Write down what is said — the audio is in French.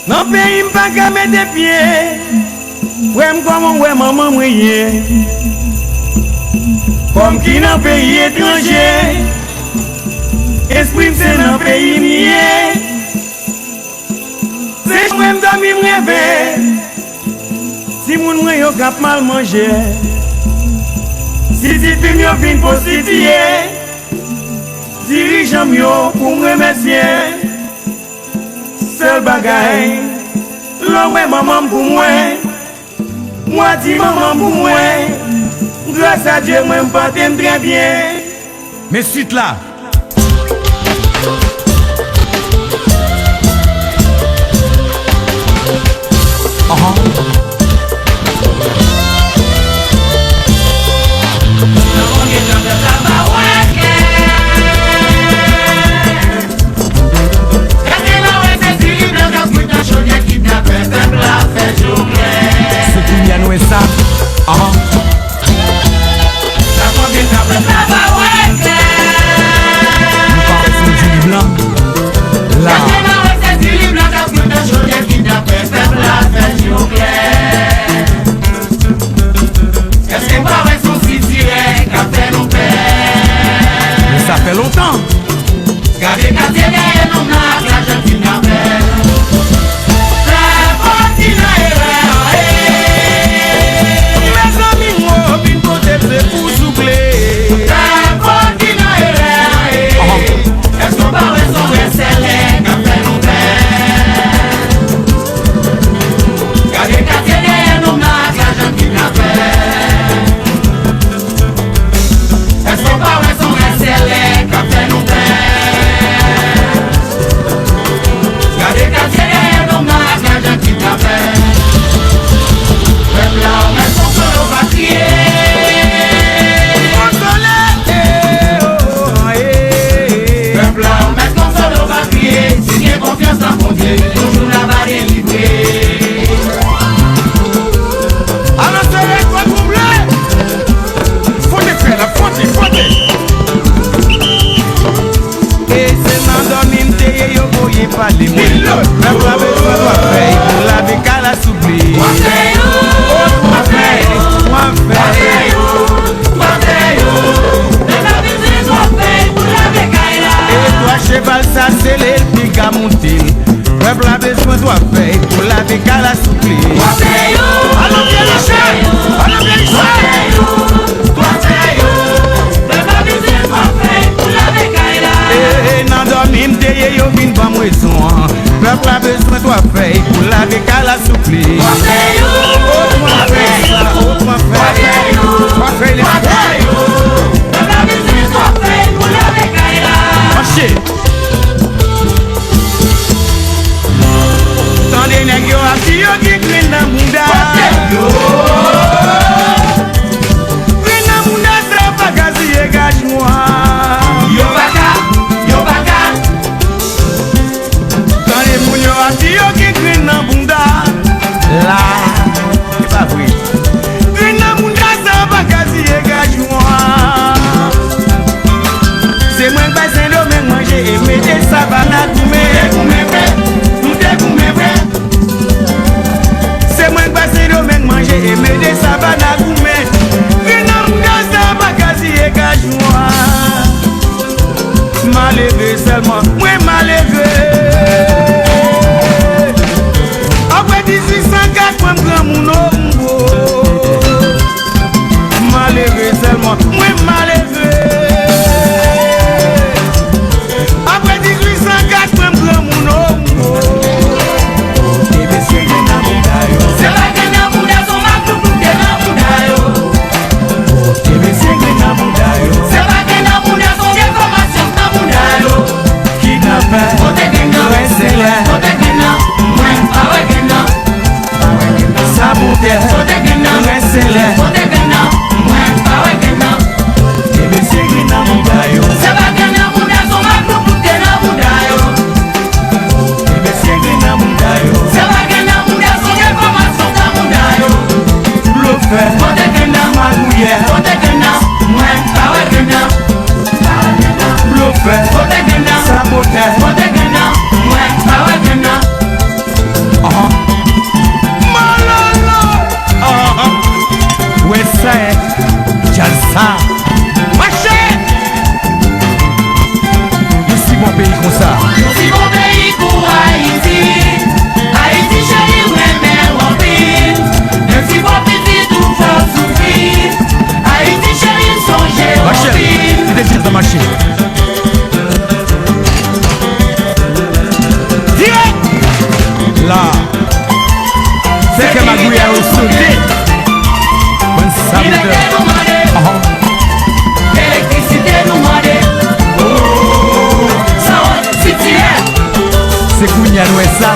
Non pays m'pas qu'à mettre des pieds. Ouais m'comment ouais maman mouillé. Comme qui dans pays étranger. Esprit c'est dans pays nié. C'est moi m'dormi m'rêver. Si moun mwen yo kap mal manger. Si pim yo fin prostituer. Dirigeant yo pour me remercier. Seul bagay, l'homme est maman pour moi. Moi dis maman pour moi. Grâce à Dieu, moi me porte très bien. Mais suite là. Ça, ça fait longtemps. Cheval ça c'est le pic à monter. Peuple a besoin de payer pour la bécale à souffler. Allons bien les chats, allons bien les chats. Peuple a besoin de payer pour la bécale là. Nan dormi m'teye yo vin pas moisson. Peuple a besoin de payer pour la bécale à souffler. Autrement fait ça, autrement fait les peuple a besoin de payer pour la bécale là. Marchez. Tandis nèg yo a ti yo ki clean nan munda. Clean nan munda tra bagazi egage moi. Yo baka. Tandis moun yo a ti yo ki clean nan munda. La ça. Marchez! Ici mon pays comme ça. Si mon pays pour Haïti, Haïti chérie, ouais, mais mon pays. Même si mon petit tout faut souffrir, Haïti chérie, songez mon Rachel, pays. tu décides de marcher. Là, c'est que ma gouille est au soudé. Bonne Il samedi. était nous mandé, l'électricité nous mandé. Oh, ça va, si tu es. C'est Kounia, nous est ça.